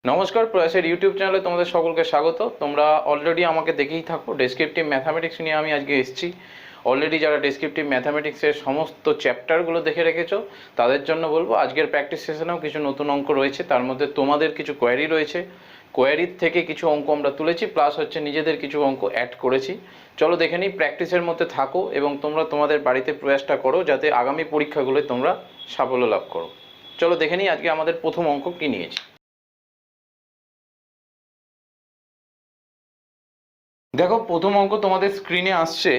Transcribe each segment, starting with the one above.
নমস্কার, প্রয়াসের ইউটিউব চ্যানেলে তোমাদের সকলকে স্বাগত। তোমরা অলরেডি আমাকে দেখেই থাকো, ডেসক্রিপটিভ ম্যাথামেটিক্স নিয়ে আমি আজকে এসেছি। অলরেডি যারা ডেসক্রিপটিভ ম্যাথামেটিক্সের সমস্ত চ্যাপ্টারগুলো দেখে রেখেছো তাদের জন্য বলবো, আজকের প্র্যাকটিস সেশনেও কিছু নতুন অঙ্ক রয়েছে। তার মধ্যে তোমাদের কিছু কোয়ারি রয়েছে, কোয়ারির থেকে কিছু অঙ্ক আমরা তুলেছি, প্লাস হচ্ছে নিজেদের কিছু অঙ্ক অ্যাড করেছি। চলো দেখে নিই, প্র্যাকটিসের মধ্যে থাকো এবং তোমরা তোমাদের বাড়িতে প্রয়াসটা করো যাতে আগামী পরীক্ষাগুলোয় তোমরা সাফল্য লাভ করো। চলো দেখে নিই আজকে আমাদের প্রথম অঙ্ক কী নিয়েছি। দেখো, প্রথম অঙ্ক তোমাদের স্ক্রিনে আসছে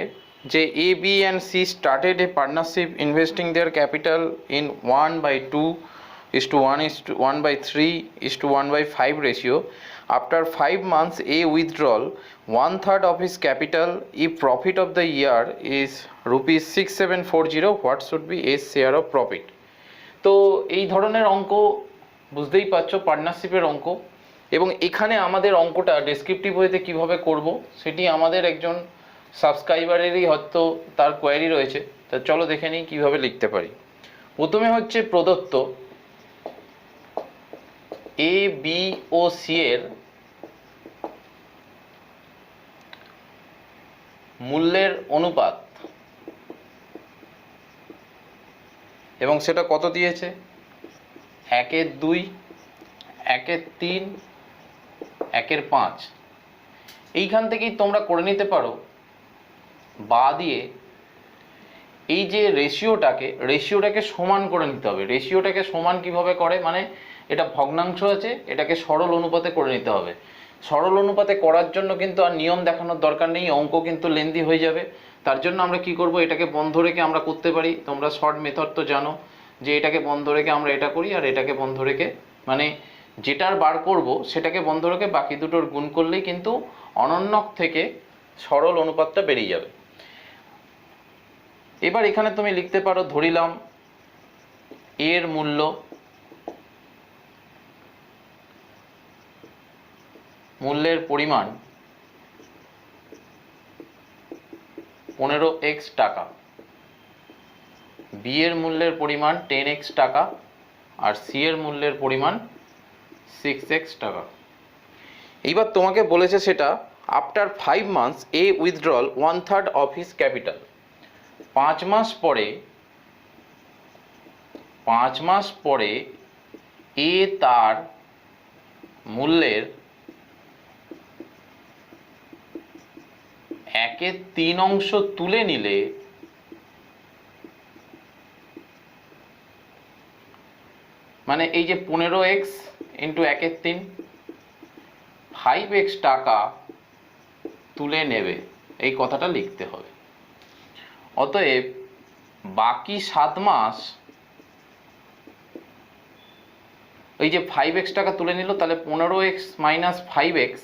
যে A B and C started a partnership investing their capital in 1/2:1/3:1/5 ratio. After 5 months A withdrew 1/3 of his capital. If profit of the year is ₹6740, what should be a share of profit? তো এই ধরনের অঙ্ক বুঝতেই পারছো, পার্টনারশিপের অঙ্ক। এবং এখানে আমাদের অঙ্কটা ডেসক্রিপটিভ ওয়েতে কীভাবে করব সেটি আমাদের একজন সাবস্ক্রাইবারেরই হয়তো তার কোয়ারি রয়েছে। তা চলো দেখে নিই কীভাবে লিখতে পারি। প্রথমে হচ্ছে প্রদত্ত এ বি ও সি এর মূল্যের অনুপাত, এবং সেটা কত দিয়েছে? 1/2, 1/3, 1/5। এইখান থেকেই তোমরা করে নিতে পারো বা দিয়ে এই যে রেশিওটাকে সমান করে নিতে হবে। রেশিওটাকে সমান কিভাবে করে, মানে এটা ভগ্নাংশ আছে, এটাকে সরল অনুপাতে করে নিতে হবে। সরল অনুপাতে করার জন্য কিন্তু আর নিয়ম দেখানোর দরকার নেই, অঙ্ক কিন্তু লেন্দি হয়ে যাবে। তার জন্য আমরা কি করব, এটাকে বন্ধ রেখে আমরা করতে পারি। তোমরা শর্ট মেথড তো জানো যে এটাকে বন্ধ রেখে আমরা এটা করি, আর এটাকে বন্ধ রেখে মানে যেটার বার করব সেটাকে বন্ধ রেখে বাকি দুটোর গুণ করলেই কিন্তু অনন্যক থেকে সরল অনুপাতটা বেরিয়ে যাবে। এবার এখানে তুমি লিখতে পারো, ধরিলাম এর মূল্যের পরিমাণ 15x টাকা, বি এর মূল্যের পরিমাণ 10x টাকা, আর সি এর মূল্যের পরিমাণ 6x টাকা। এইবার তোমাকে বলেছে সেটা after 5 months A withdrew 1/3 of his capital. 5 মাস পরে এ তার মূল্যের 1/3 তুলে নিলে মানে এই যে 15x ইন্টু 1/3, 5x টাকা তুলে নেবে, এই কথাটা লিখতে হবে। অতএব বাকি 7 মাস এই যে 5x টাকা তুলে নিল, তাহলে 15x মাইনাস 5x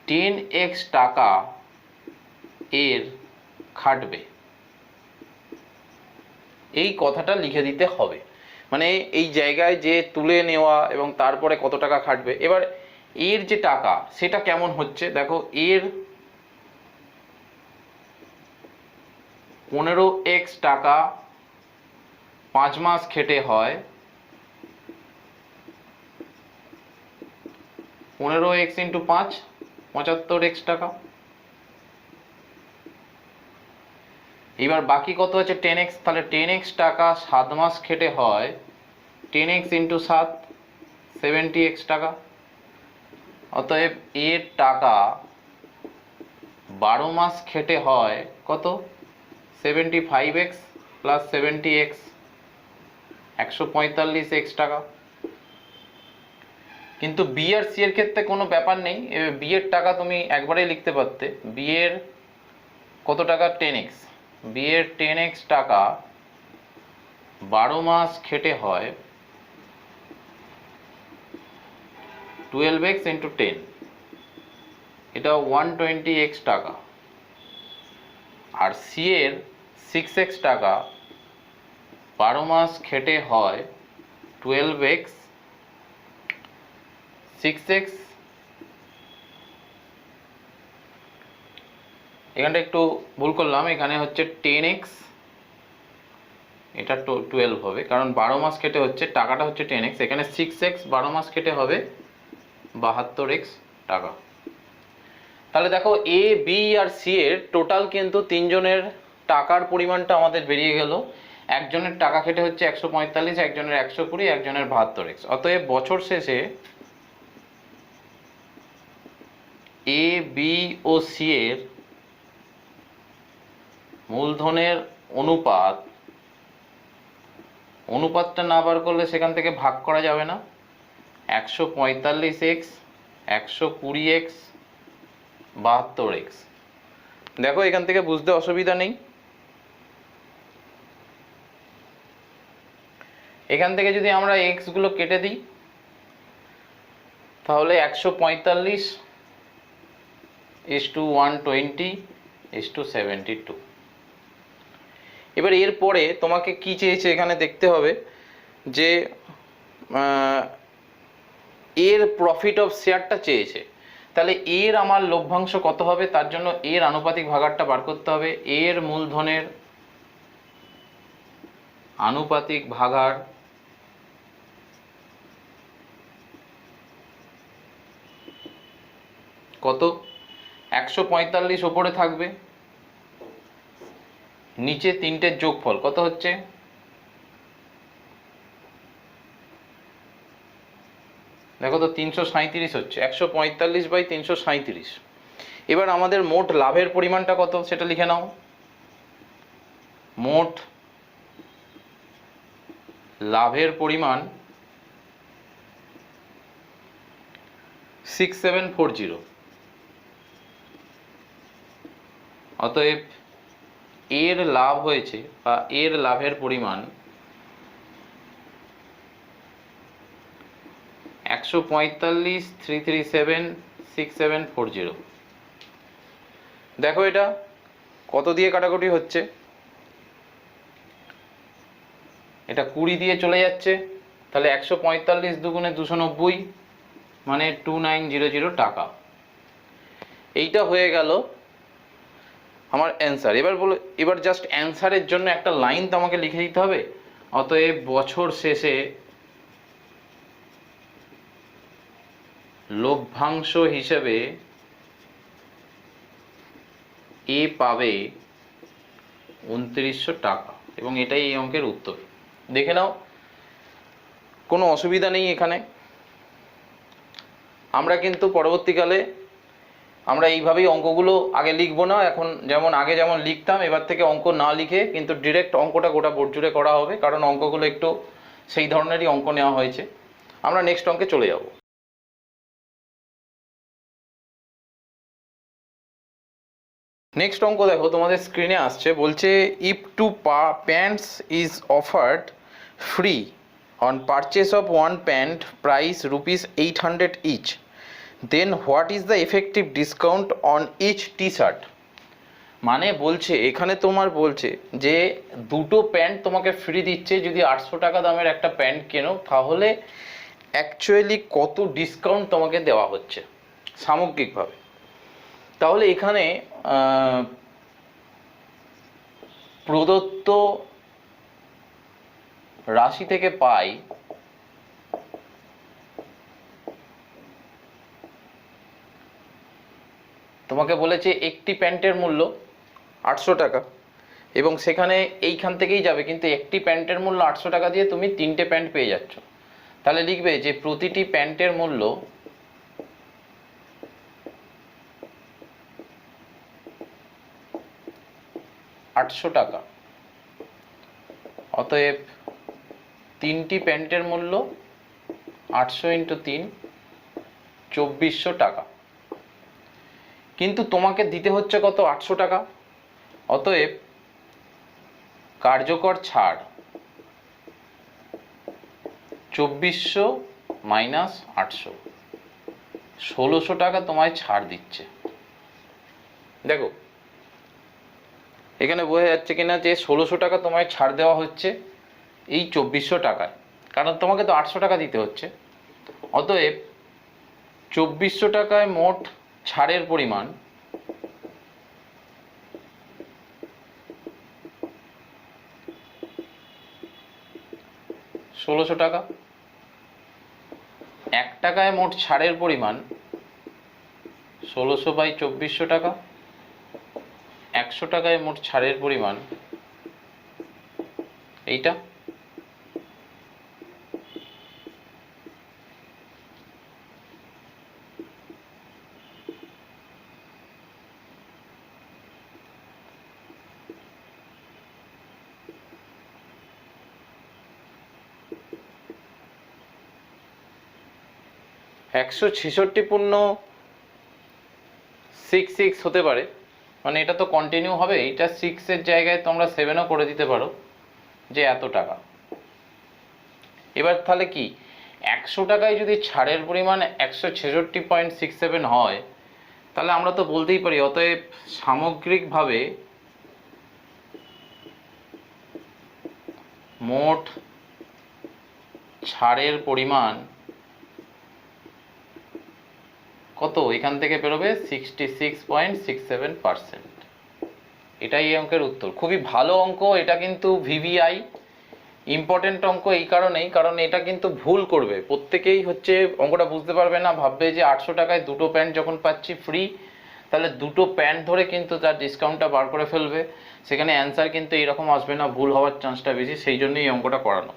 10x টাকা এর খাটবে, এই কথাটা লিখে দিতে হবে। মানে এই জায়গায় যে তুলে নেওয়া এবং তারপরে কত টাকা খাটবে। এবার এর যে টাকা সেটা কেমন হচ্ছে দেখো, এর 15x টাকা 5 মাস খেটে হয় 15x ইন্টু 5 75x টাকা। এবার বাকি কত আছে 10x, তাহলে 10x টাকা 7 মাস খেটে হয় 10x ইন্টু 7 70x টাকা। অতএব এর টাকা 12 মাস খেটে হয় কত 75x প্লাস 70x 145x টাকা। কিন্তু বি আর সি এর ক্ষেত্রে কোনো ব্যাপার নেই, বি এর টাকা তুমি একবারেই লিখতে পারতে। বি এর কত টাকা 10x, বি এর 10x টাকা 12 মাস খেটে হয় 12x ইন্টু 10, এটা 120x টাকা। আর সি এর 6x টাকা 12 মাস খেটে হয় 12x 6x, এখানটা একটু ভুল করলাম, এখানে হচ্ছে 10x এটা 12 হবে, কারণ 12 মাস কেটে হচ্ছে, টাকাটা হচ্ছে 10x, এখানে 6x 12 মাস কেটে হবে 72x টাকা। তাহলে দেখো এ বি আর সি এর টোটাল কিন্তু তিনজনের টাকার পরিমাণটা আমাদের বেরিয়ে গেল। একজনের টাকা কেটে হচ্ছে 145, একজনের 120, একজনের 72x। অতএব বছর শেষে এ বি ও সি এর মূলধনের অনুপাতটা না বার করলে সেখান থেকে ভাগ করা যাবে না। 145x, 120x, 72x। দেখো এখান থেকে বুঝতে অসুবিধা নেই। এখান থেকে যদি আমরা x গুলো কেটে দিই তাহলে 145 is to 120 is to 72। এবার এরপরে তোমাকে কি চেয়েছে এখানে দেখতে হবে যে এর প্রফিট অফ শেয়ারটা চেয়েছে। তাহলে এর আমার লভ্যাংশ কত হবে, তার জন্য এর আনুপাতিক ভাগাড়টা বার করতে হবে। এর মূলধনের আনুপাতিক ভাগাড় কত, 145 ওপরে থাকবে, নিচে তিনটের যোগফল কত হচ্ছে, দেখো তো 337 হচ্ছে, 145/337। এবার আমাদের মোট লাভের পরিমাণটা কত সেটা লিখে নাও। মোট লাভের পরিমাণ 6740। অতএব এর লাভ হয়েছে বা এর লাভের পরিমাণ 145,337,6740। দেখো এটা কত দিয়ে কাটাকুটি হচ্ছে, এটা 20 দিয়ে চলে যাচ্ছে, তাহলে 145 দুগুণে 290 মানে 2900 টাকা। এইটা হয়ে গেল আমার অ্যান্সার। এবার জাস্ট অ্যান্সারের জন্য একটা লাইন তো আমাকে লিখে দিতে হবে। অতএব বছর শেষে লভ্যাংশ হিসেবে এ পাবে 2900 টাকা, এবং এটাই এই অঙ্কের উত্তর। দেখে নাও, কোনো অসুবিধা নেই এখানে। আমরা কিন্তু পরবর্তীকালে আমরা এইভাবেই অঙ্কগুলো আগে লিখবো না, এখন যেমন আগে যেমন লিখতাম, এবার থেকে অঙ্ক না লিখে কিন্তু ডিরেক্ট অঙ্কটা গোটা বোর্ড জুড়ে করা হবে, কারণ অঙ্কগুলো একটু সেই ধরনেরই অঙ্ক নেওয়া হয়েছে। আমরা নেক্সট অঙ্কে চলে যাব। নেক্সট অঙ্ক দেখো তোমাদের স্ক্রিনে আসছে, বলছে if two pants is offered free on purchase of one pant price ₹800 each, then what is the effective discount on each T shirt. মানে বলছে এখানে তোমার বলছে যে দুটো প্যান্ট তোমাকে ফ্রি দিচ্ছে, যদি 800 টাকা দামের একটা প্যান্ট কেনো তাহলে অ্যাকচুয়ালি কত ডিসকাউন্ট তোমাকে দেওয়া হচ্ছে সামগ্রিকভাবে। তাহলে এখানে প্রদত্ত রাশি থেকে পাই তোমাকে বলেছে একটি প্যান্টের মূল্য 800 টাকা, এবং সেখানে এইখান থেকেই যাবে, কিন্তু একটি প্যান্টের মূল্য 800 টাকা দিয়ে তুমি 3টে প্যান্ট পেয়ে যাচ্ছ। তাহলে লিখবে যে প্রতিটি প্যান্টের মূল্য ৳800। অতএব 3টি প্যান্টের মূল্য 800 × 3 2400 টাকা, কিন্তু তোমাকে দিতে হচ্ছে কত, 800 টাকা। অতএব কার্যকর ছাড় 2400 মাইনাস 800, 1600 টাকা তোমায় ছাড় দিচ্ছে। দেখো এখানে বোঝা যাচ্ছে কিনা যে 1600 টাকা তোমায় ছাড় দেওয়া হচ্ছে এই 2400 টাকায়, কারণ তোমাকে তো 800 টাকা দিতে হচ্ছে। অতএব 2400 টাকায় মোট ছাড়ের পরিমাণ 1600 টাকা। 1 টাকায় মোট ছাড়ের পরিমাণ 1600 বাই 2400 টাকা। 100 টাকায় মোট ছাড়ের পরিমাণ এইটা। একশো ছেষট্টি পূর্ণ 6 হতে পারে, মানে এটা তো কন্টিনিউ হবে। এটা 6-এর জায়গায় তোমরা 7ও করে দিতে পারো যে এত টাকা। এবার তাহলে কি 100 টাকায় যদি ছাড়ের পরিমাণ 166.67 হয়, তাহলে আমরা তো বলতেই পারি অতএব সামগ্রিকভাবে মোট ছাড়ের পরিমাণ কত? এখান থেকে বেরোবে 66.67%। এটাই এই অঙ্কের উত্তর। খুবই ভালো অঙ্ক এটা, কিন্তু ভিভিআই ইম্পর্টেন্ট অঙ্ক এই কারণেই, কারণ এটা কিন্তু ভুল করবে প্রত্যেকেই। হচ্ছে অঙ্কটা বুঝতে পারবে না, ভাববে যে 800 টাকায় দুটো প্যান্ট যখন পাচ্ছি ফ্রি, তাহলে দুটো প্যান্ট ধরে কিন্তু তার ডিসকাউন্টটা বার করে ফেলবে। সেখানে অ্যান্সার কিন্তু এইরকম আসবে না, ভুল হওয়ার চান্সটা বেশি। সেই জন্যই এই অঙ্কটা করানো।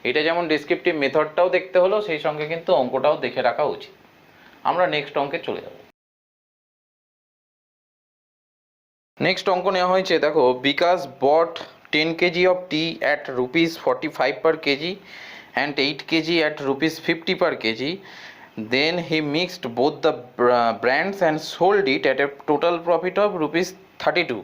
এটা যেমন ডেসক্রিপটিভ মেথডটাও দেখতে হলো, সেই সঙ্গে কিন্তু অঙ্কটাও দেখে রাখা উচিত। আমরা নেক্সট অঙ্কে চলে যাব। নেক্সট অঙ্ক নেওয়া হয়েছে, দেখো, বিকাশ বট 10 kg of tea at ₹45 per kg and 8 kg at ₹50 per kg. Then he mixed both the brands and sold it at a total profit of ₹32.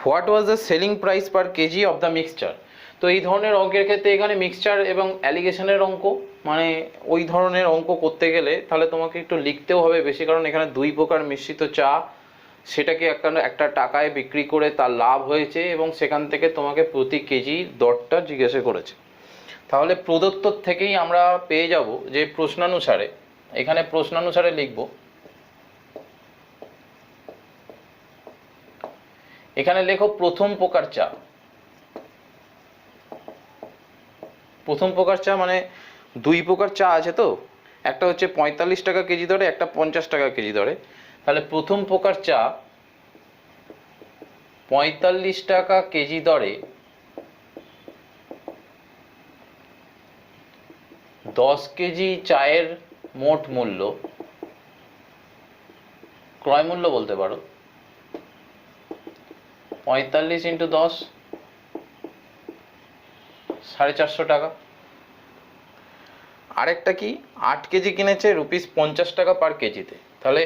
What was the selling price per kg of the mixture? তো এই ধরনের অঙ্কের ক্ষেত্রে এখানে mixture এবং অ্যালিগেশনের অঙ্ক, মানে ওই ধরনের অঙ্ক করতে গেলে তাহলে তোমাকে একটু লিখতেও হবে বেশি, কারণ এখানে দুই প্রকার মিশ্রিত চা, সেটাকে একটা টাকায় বিক্রি করে তার লাভ হয়েছে এবং সেখান থেকে তোমাকে প্রতি কেজি দরটা জিজ্ঞাসা করেছে। তাহলে প্রদত্ত থেকেই আমরা পেয়ে যাব যে প্রশ্নানুসারে, এখানে প্রশ্নানুসারে লিখব। এখানে লেখো প্রথম প্রকার চা। প্রথম প্রকার চা মানে দুই প্রকার চা আছে, তো একটা হচ্ছে 45 টাকা কেজি দরে, একটা 50 টাকা কেজি দরে। তাহলে প্রথম প্রকার চা 45 টাকা কেজি দরে 10 কেজি চায়ের মোট মূল্য, ক্রয় মূল্য বলতে পারো, 45 × 10 450 টাকা। আরেকটা কি, 8 কেজি কিনেছে ₹50 টাকা পার কেজিতে। তাহলে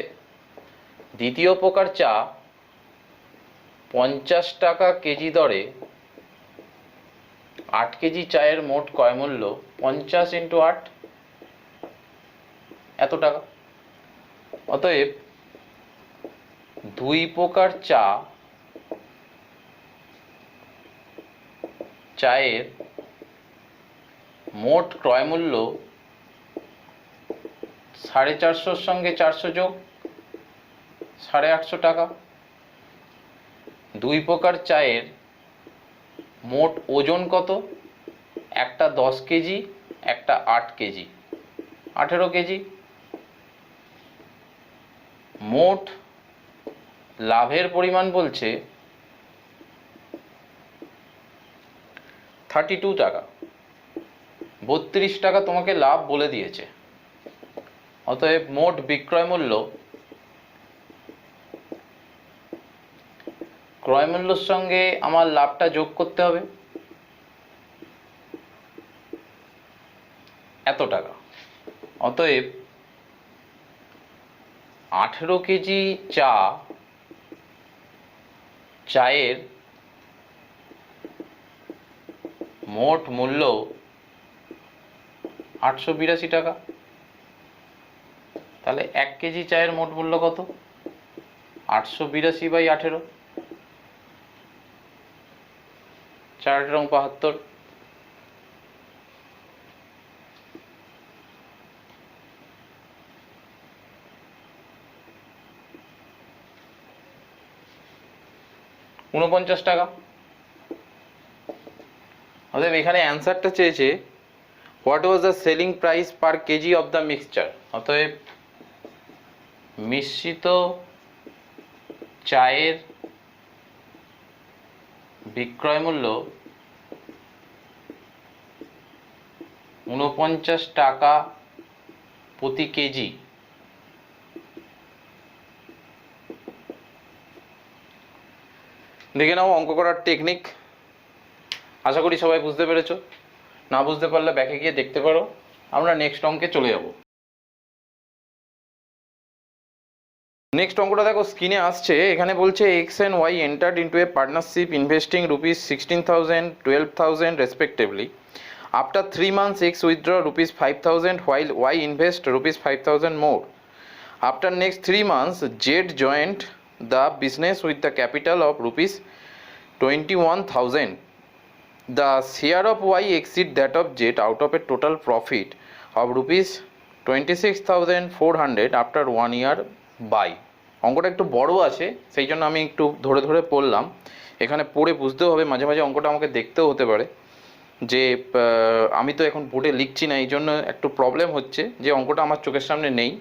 দ্বিতীয় প্রকার চা 50 টাকা কেজি দরে 8 কেজি চায়ের মোট ক্রয় মূল্য 50 × 8 এত টাকা। অতএব দুই প্রকার চায়ের মোট ক্রয় মূল্য 450 সঙ্গে 400 যোগ 850 টাকা। দুই প্রকার চায়ের মোট ওজন কত? একটা 10 কেজি, একটা 8 কেজি, 18 কেজি। মোট লাভের পরিমাণ বলছে 32 টাকা। 32 টাকা তোমাকে লাভ বলে দিয়েছে। অতএব মোট বিক্রয় মূল্য, ক্রয় মূল্যের সঙ্গে আমার লাভটা যোগ করতে হবে, এত টাকা। অতএব 18 কেজি চায়ের মোট মূল্য 882 টাকা। তাহলে 1 কেজি চায়ের মোট মূল্য কত? 882 বাই 18, 4 × 72। ঊনপঞ্চাশ টাকা। অতএব এখানে অ্যান্সারটা চেয়েছে what was the selling price per KG of the mixture. অতএব মিশ্রিত চায়ের বিক্রয় মূল্য 49 টাকা প্রতি কেজি। দেখে নাও অঙ্ক করার টেকনিক। আশা করি সবাই বুঝতে পেরেছো। না বুঝতে পারলে ব্যাকে গিয়ে দেখতে পারো। আমরা নেক্সট অঙ্কে চলে যাব। নেক্সট অঙ্কটা দেখো স্ক্রিনে আসছে। এখানে বলছে x and y entered into a partnership investing ₹16,000 12,000 respectively. After 3 months, X withdraw ₹5,000 while Y invest ₹5,000 more. After next 3 months, Z joined the business with the capital of ₹21,000. The share of Y exceed that of Z out of a total profit of ₹26,400 after 1 year by. অঙ্কটা একটু বড় আছে, সেই জন্য আমি একটু ধরে ধরে পড়লাম। এখানে পড়ে বুঝতেও হবে, মাঝে মাঝে অঙ্কটা আমাকে দেখতেও হতে পারে। যে আমি তো এখন বোর্ডে লিখছি না, এই জন্য একটু প্রবলেম হচ্ছে যে অঙ্কটা আমার চোখের সামনে নেই,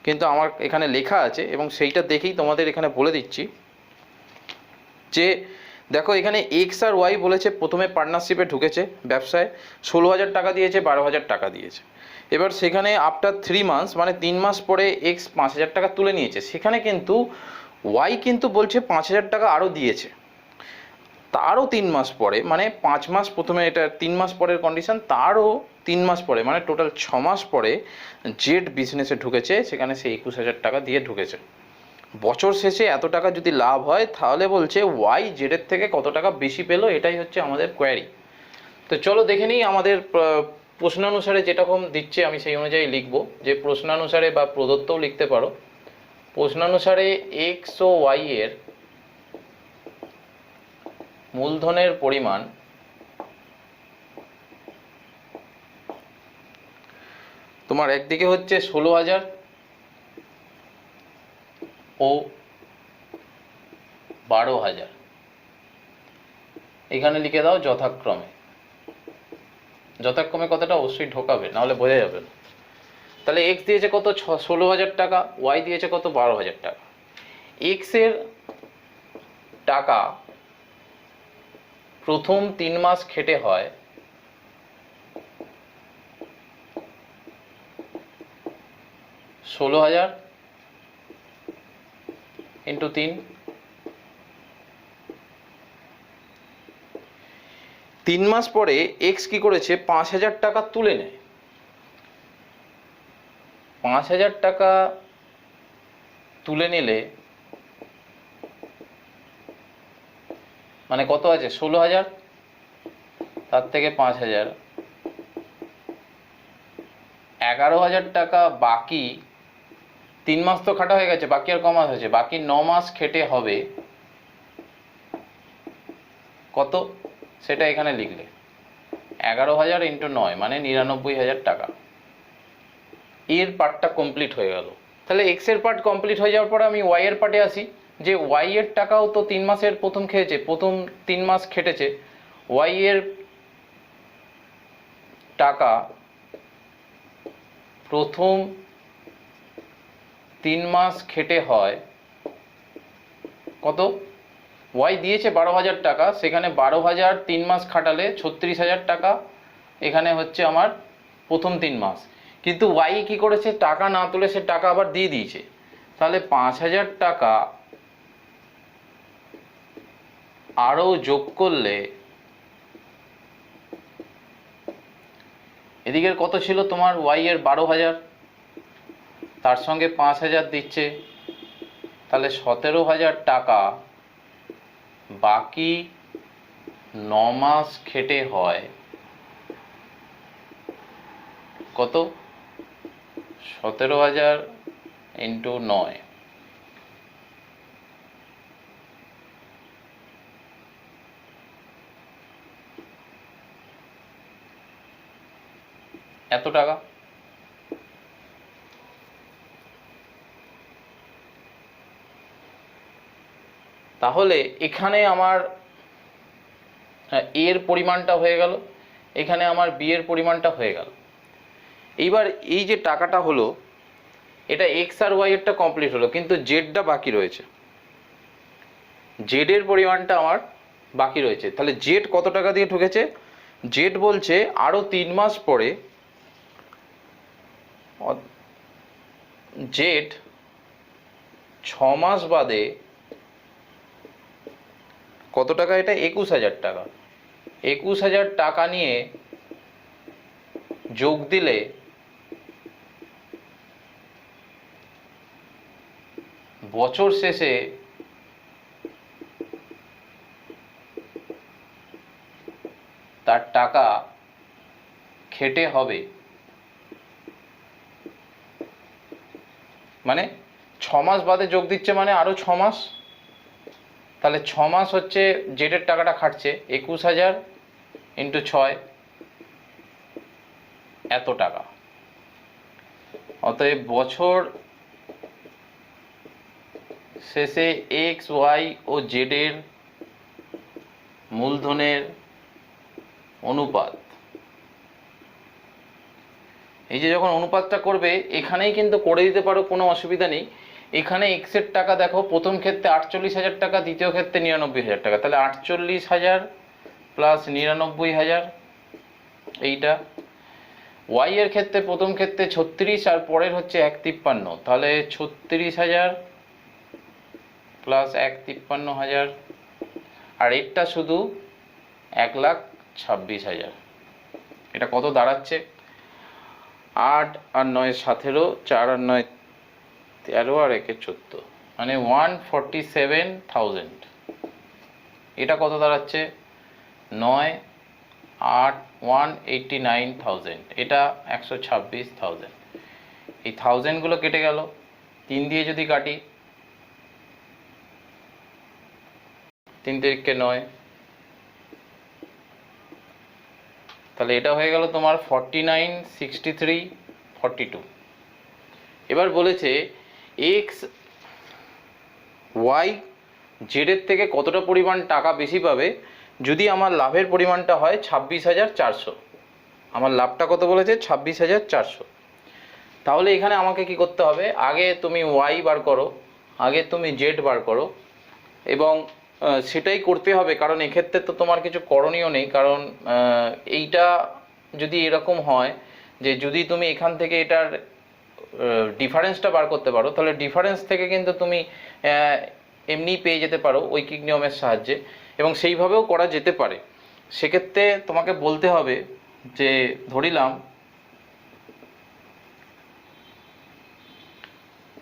কিন্তু আমার এখানে লেখা আছে এবং সেইটা দেখেই তোমাদের এখানে বলে দিচ্ছি যে দেখো এখানে এক্স আর ওয়াই বলেছে প্রথমে পার্টনারশিপে ঢুকেছে ব্যবসায়, 16,000 টাকা দিয়েছে, 12,000 টাকা দিয়েছে। এবার সেখানে আফটার 3 মান্থস মানে 3 মাস পরে এক্স 5,000 টাকা তুলে নিয়েছে। সেখানে কিন্তু ওয়াই কিন্তু বলছে 5,000 টাকা আরও দিয়েছে। তারও 3 মাস পরে মানে 5 মাস, প্রথমে এটা 3 মাস পরের কন্ডিশন, তারও 3 মাস পরে মানে টোটাল 6 মাস পরে জেড বিজনেসে ঢুকেছে, সেখানে সে 21,000 টাকা দিয়ে ঢুকেছে। বছর শেষে এত টাকা যদি লাভ হয় তাহলে বলছে ওয়াই জেডের থেকে কত টাকা বেশি পেলো, এটাই হচ্ছে আমাদের কোয়ারি। তো চলো দেখে নিই আমাদের প্রশ্নানুসারে যেরকম দিচ্ছে আমি সেই অনুযায়ী লিখব। যে প্রশ্নানুসারে বা প্রদত্তও লিখতে পারো। প্রশ্নানুসারে এক্স ও ওয়াই এর মূলধনের পরিমাণ তোমার একদিকে হচ্ছে 16,000 ও 12,000, এখানে লিখে দাও যথাক্রমে। যথাক্রমে কথাটা অবশ্যই ঢোকাবে, নাহলে বোঝা যাবে না। তাহলে এক্স দিয়েছে কত 16,000 টাকা, ওয়াই দিয়েছে কত 12,000 টাকা। এক্স এর টাকা প্রথম 3 মাস খেটে হয় 16,000 ইন্টু 3। 3 মাস পরে এক্স কি করেছে 5,000 টাকা তুলে নেয়। 5,000 টাকা তুলে নিলে মানে কত আছে 16,000, তার থেকে 5,000, 11,000 টাকা বাকি। 3 মাস তো খাটা হয়ে গেছে, বাকি আর ক মাস আছে, বাকি 9 মাস খেটে হবে কত সেটা এখানে লিখলে 11,000 ইন্টু 9 মানে 99,000 টাকা। এর পার্টটা কমপ্লিট হয়ে গেল। তাহলে এক্স এর পার্ট কমপ্লিট হয়ে যাওয়ার পরে আমি ওয়াই এর পার্টে আসি। যে ওয়াই এর টাকাও তো 3 মাসের প্রথম খেয়েছে, প্রথম 3 মাস খেটেছে। ওয়াই এর টাকা প্রথম 3 মাস খেটে হয় কত, ওয়াই দিয়েছে 12,000 টাকা, সেখানে 12,000 3 মাস খাটালে 36,000 টাকা এখানে হচ্ছে আমার প্রথম 3 মাস। কিন্তু ওয়াই কি করেছে, টাকা না তুলে সে টাকা আবার দিয়ে দিয়েছে। তাহলে 5,000 টাকা আরও যোগ করলে এদিকের কত ছিল তোমার ওয়াই এর 12,000, তার সঙ্গে 5,000 দিচ্ছে, তাহলে 17,000 টাকা বাকি 9 মাস খেটে হয় কত 17,000 ইন্টু 9। এত টাকা। তাহলে এখানে আমার এর পরিমাণটা হয়ে গেল। এখানে আমার বি এর পরিমাণটা হয়ে গেল। এইবার এই যে টাকাটা হলো, এটা এক্স আর ওয়াই এরটা কমপ্লিট হলো, কিন্তু জেডটা বাকি রয়েছে। জেড এর পরিমাণটা আমার বাকি রয়েছে। তাহলে জেড কত টাকা দিয়ে ঠকেছে? জেড বলছে আরও 3 মাস পরে জেড 6 মাস বাদে কত টাকা? এটা 21,000 টাকা। 21,000 টাকা নিয়ে যোগ দিলে বছর শেষে তার টাকা খেটে হবে, মানে 6 মাস বাদে যোগ দিচ্ছে, মানে আরও 6 মাস। তাহলে 6 মাস হচ্ছে জেডের টাকাটা খাটছে, 21,000 ইন্টু 6 এত টাকা। অতএব বছর শেষে এক্স ওয়াই ও জেডের মূলধনের অনুপাত, এই যে যখন অনুপাতটা করবে এখানেই কিন্তু করে দিতে পারো, কোনো অসুবিধা নেই। এখানে এক্সের টাকা দেখো, প্রথম ক্ষেত্রে 48,000 টাকা, দ্বিতীয় ক্ষেত্রে 99,000 টাকা, তাহলে 48,000 প্লাস 99,000 এইটা। ওয়াই এর ক্ষেত্রে প্রথম ক্ষেত্রে 36 আর পরের হচ্ছে 153, তাহলে 36,000 প্লাস 153,000, আর এরটা শুধু 1,26,000। এটা কত দাঁড়াচ্ছে? 8 আর 9 17, 4 আর 9 13, আর 1 14, মানে 147,000। এটা কত দাঁড়াচ্ছে? 9 8 189,000, এটা 126,000। এই 1000 গুলো কেটে গেল, 3 দিয়ে যদি কাটি, 3 তারিখে 9, তাহলে এটা হয়ে গেল তোমার 49 63 42। এবার বলেছে এক্স ওয়াই জেডের থেকে কতটা পরিমাণ টাকা বেশি পাবে যদি আমার লাভের পরিমাণটা হয় 26,400। আমার লাভটা কত বলেছে? 26,400। তাহলে এখানে আমাকে কি করতে হবে? আগে তুমি ওয়াই বার করো, আগে তুমি জেড বার করো, এবং সেটাই করতে হবে, কারণ এক্ষেত্রে তো তোমার কিছু করণীয় নেই। কারণ এইটা যদি এরকম হয় যে যদি তুমি এখান থেকে এটার ডিফারেন্সটা বার করতে পারো, তাহলে ডিফারেন্স থেকে কিন্তু তুমি এমনি পেয়ে যেতে পারো ঐকিক নিয়মের সাহায্যে, এবং সেইভাবেও করা যেতে পারে। সেক্ষেত্রে তোমাকে বলতে হবে যে ধরিলাম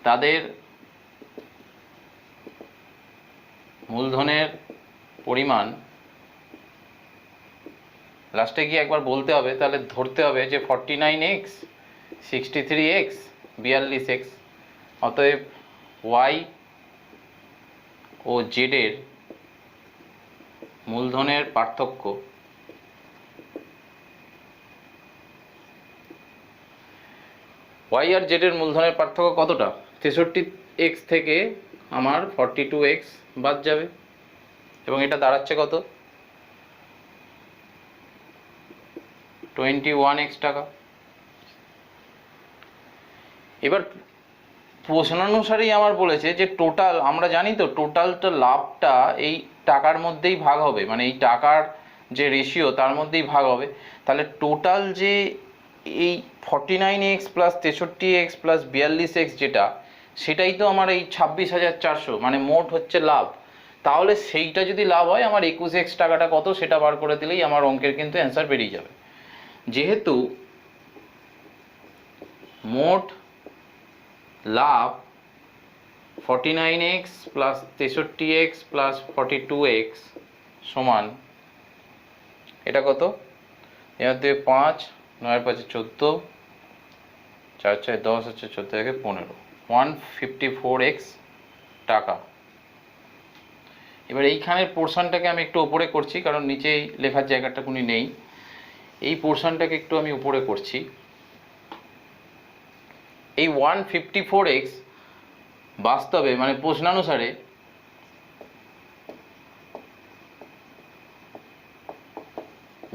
তাদের মূলধনের পরিমাণ, লাস্টে গিয়ে একবার বলতে হবে, তাহলে ধরতে হবে যে 49x 63x 42x। অতএব ওয়াই ও জেডের মূলধনের পার্থক্য ওয়াই আর জেডের মূলধনের পার্থক্য কতটা? 63x থেকে আমার 42x বাদ যাবে, এবং এটা দাঁড়াচ্ছে কত? 21x টাকা। এবার প্রশ্নানুসারেই আমার বলেছে যে টোটাল, আমরা জানি তো টোটালটা লাভটা এই টাকার মধ্যেই ভাগ হবে, মানে এই টাকার যে রেশিও তার মধ্যেই ভাগ হবে। তাহলে টোটাল যে এই 49x plus 63x plus 42x যেটা, সেটাই তো আমার এই 26,400, মানে মোট হচ্ছে লাভ। তাহলে সেইটা যদি লাভ হয়, আমার 21x টাকাটা কত সেটা বার করে দিলেই আমার অঙ্কের কিন্তু অ্যান্সার বেরিয়ে যাবে। যেহেতু মোট লাভ 49x plus 63x plus 42x সমান, এটা কত? এর মধ্যে 5 9 5 14, 4 4 10 হচ্ছে 14 থেকে 15, 154x টাকা। এবার এইখানের পোর্শনটাকে আমি একটু উপরে করছি, কারণ নিচেই লেখার জায়গাটা কোনো নেই। এই পোর্শনটাকে একটু আমি উপরে করছি। এই 154x বাস্তবে, মানে প্রশ্নানুসারে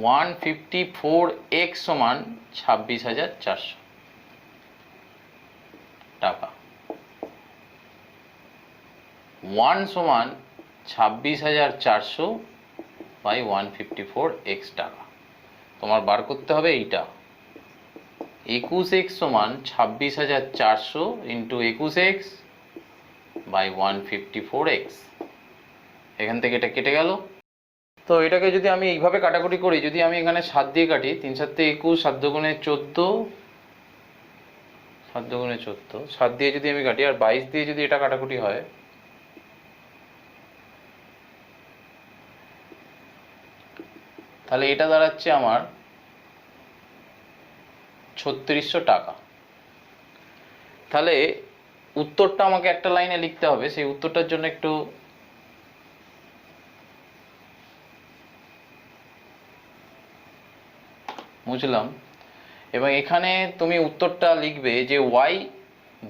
154x সমান 26,400 টাকা। 1 সমান 26,400 বাই 154x টাকা। তোমার বার করতে হবে এইটা। 21x সমান 26,400 ইন্টু 21x বাই 154x। এখান থেকে এটা কেটে গেল। তো এটাকে যদি আমি এইভাবে কাটাকুটি করি, যদি আমি এখানে 7 দিয়ে কাটি, 3 7 21, 7 দুগুণে 14, 7 দুগুণে 14, 7 দিয়ে যদি আমি কাটি আর 22 দিয়ে যদি এটা কাটাকুটি হয়, তাহলে এটা দাঁড়াচ্ছে আমার 3600 টাকা। তাহলে উত্তরটা আমাকে একটা লাইনে লিখতে হবে। সেই উত্তরটার জন্য একটু বুঝলাম। এবং এখানে তুমি উত্তরটা লিখবে যে ওয়াই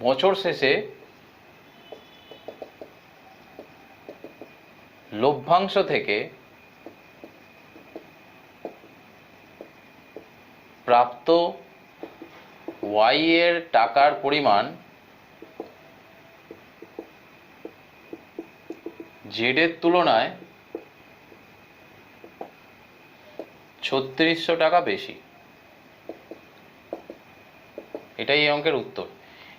বছর শেষে লভ্যাংশ থেকে প্রাপ্ত ওয়াই এর টাকার পরিমাণ জেড এর তুলনায় 3600 টাকা বেশি। এটাই এই অঙ্কের উত্তর।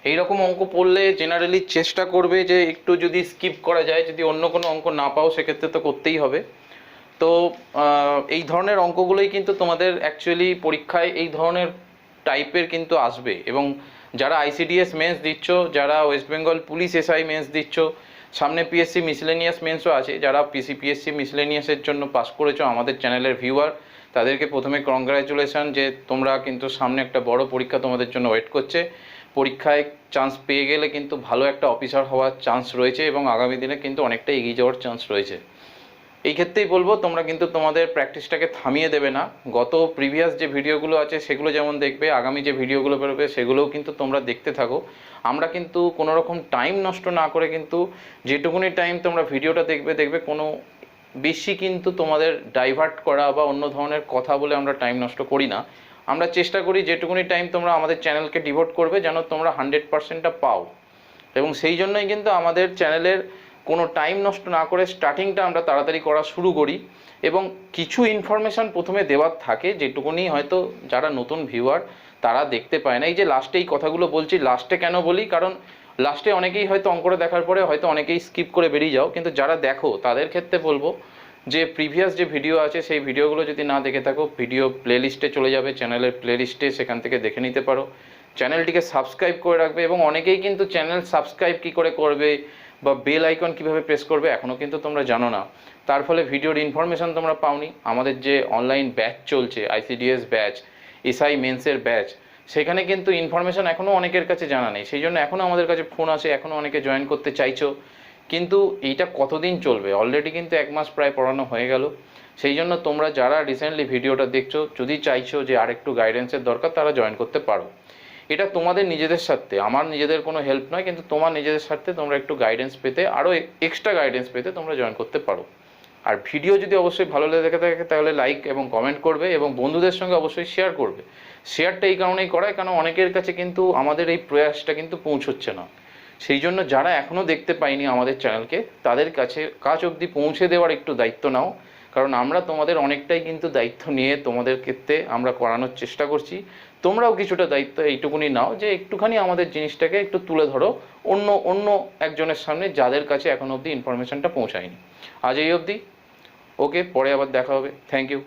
এইরকম অঙ্ক পড়লে জেনারেলি চেষ্টা করবে যে একটু যদি স্কিপ করা যায়, যদি অন্য কোনো অঙ্ক না পাও সেক্ষেত্রে তো করতেই হবে। তো এই ধরনের অঙ্কগুলোই কিন্তু তোমাদের অ্যাকচুয়ালি পরীক্ষায় এই ধরনের টাইপের কিন্তু আসবে। এবং যারা আইসিডিএস মেন্স দিচ্ছ, যারা West Bengal police SI mains দিচ্ছ, সামনে পিএসসি মিসলেনিয়াস মেন্সও আছে, যারা পিএসসি মিসলেনিয়াসের জন্য পাস করেছো আমাদের চ্যানেলের ভিউয়ার, তাদেরকে প্রথমে কংগ্রাচুলেশন যে তোমরা কিন্তু সামনে একটা বড় পরীক্ষা তোমাদের জন্য ওয়েট করছে। পরীক্ষায় চান্স পেয়ে গেলে কিন্তু ভালো একটা অফিসার হওয়ার চান্স রয়েছে এবং আগামী দিনে কিন্তু অনেকটা এগিয়ে যাওয়ার চান্স রয়েছে। এই ক্ষেত্রেই বলবো তোমরা কিন্তু তোমাদের প্র্যাকটিসটাকে থামিয়ে দেবে না। গত প্রিভিয়াস যে ভিডিওগুলো আছে সেগুলো যেমন দেখবে, আগামী যে ভিডিওগুলো বেরোবে সেগুলোও কিন্তু তোমরা দেখতে থাকো। আমরা কিন্তু কোনো রকম টাইম নষ্ট না করে কিন্তু যেটুকুনি টাইম তোমরা ভিডিওটা দেখবে কোনো বেশি কিন্তু তোমাদের ডাইভার্ট করা বা অন্য ধরনের কথা বলে আমরা টাইম নষ্ট করি না। আমরা চেষ্টা করি যেটুকুনি টাইম তোমরা আমাদের চ্যানেলকে ডিভোট করবে যেন তোমরা 100%টা পাও। এবং সেই জন্যই কিন্তু আমাদের চ্যানেলের কোনো টাইম নষ্ট না করে স্টার্টিংটা আমরা তাড়াতাড়ি করা শুরু করি। এবং কিছু ইনফরমেশান প্রথমে দেওয়ার থাকে যেটুকুনি হয়তো যারা নতুন ভিউয়ার তারা দেখতে পায় না। এই যে লাস্টে এই কথাগুলো বলছি, লাস্টে কেন বলি, কারণ লাস্টে অনেকেই হয়তো অঙ্কটা দেখার পরে হয়তো অনেকেই স্কিপ করে বেরিয়ে যাও, কিন্তু যারা দেখো তাদের ক্ষেত্রে বলবো যে প্রিভিয়াস যে ভিডিও আছে সেই ভিডিওগুলো যদি না দেখে থাকো, ভিডিও প্লেলিস্টে চলে যাবে, চ্যানেলের প্লেলিস্টে, সেখান থেকে দেখে নিতে পারো। চ্যানেলটিকে সাবস্ক্রাইব করে রাখবে। এবং অনেকেই কিন্তু চ্যানেল সাবস্ক্রাইব কী করে করবে বা বেল আইকন কীভাবে প্রেস করবে এখনও কিন্তু তোমরা জানো না। তার ফলে ভিডিওর ইনফরমেশান তোমরা পাওনি। আমাদের যে অনলাইন ব্যাচ চলছে, আইসিডিএস ব্যাচ, এসআই মেন্সের ব্যাচ, সেখানে কিন্তু ইনফরমেশান এখনও অনেকের কাছে জানা নেই। সেই জন্য এখনও আমাদের কাছে ফোন আসে, এখনও অনেকে জয়েন করতে চাইছো, কিন্তু এইটা কতদিন চলবে? অলরেডি কিন্তু 1 মাস প্রায় পড়ানো হয়ে গেল। সেই জন্য তোমরা যারা রিসেন্টলি ভিডিওটা দেখছো, যদি চাইছো যে আর একটু গাইডেন্সের দরকার, তারা জয়েন করতে পারো। এটা তোমাদের নিজেদের স্বার্থে, আমার নিজেদের কোনো হেল্প নয়, কিন্তু তোমার নিজেদের স্বার্থে তোমরা একটু গাইডেন্স পেতে, আরও এক্সট্রা গাইডেন্স পেতে তোমরা জয়েন করতে পারো। আর ভিডিও যদি অবশ্যই ভালো লেগে থাকে তাহলে লাইক এবং কমেন্ট করবে এবং বন্ধুদের সঙ্গে অবশ্যই শেয়ার করবে। শেয়ারটা এই কারণেই করায় কারণ অনেকের কাছে কিন্তু আমাদের এই প্রয়াসটা কিন্তু পৌঁছচ্ছে না। সেই জন্য যারা এখনও দেখতে পায়নি আমাদের চ্যানেলকে, তাদের কাছ অবধি পৌঁছে দেওয়ার একটু দায়িত্ব নাও। কারণ আমরা তোমাদের অনেকটাই কিন্তু দায়িত্ব নিয়ে তোমাদের ক্ষেত্রে আমরা করানোর চেষ্টা করছি। তোমরাও কিছুটা দায়িত্ব এইটুকুনি নাও যে একটুখানি আমাদের জিনিসটাকে একটু তুলে ধরো অন্য একজনের সামনে, যাদের কাছে এখনো অবধি ইনফরমেশনটা পৌঁছায়নি। আজ এই অবধি, ওকে, পরে আবার দেখা হবে। Thank you.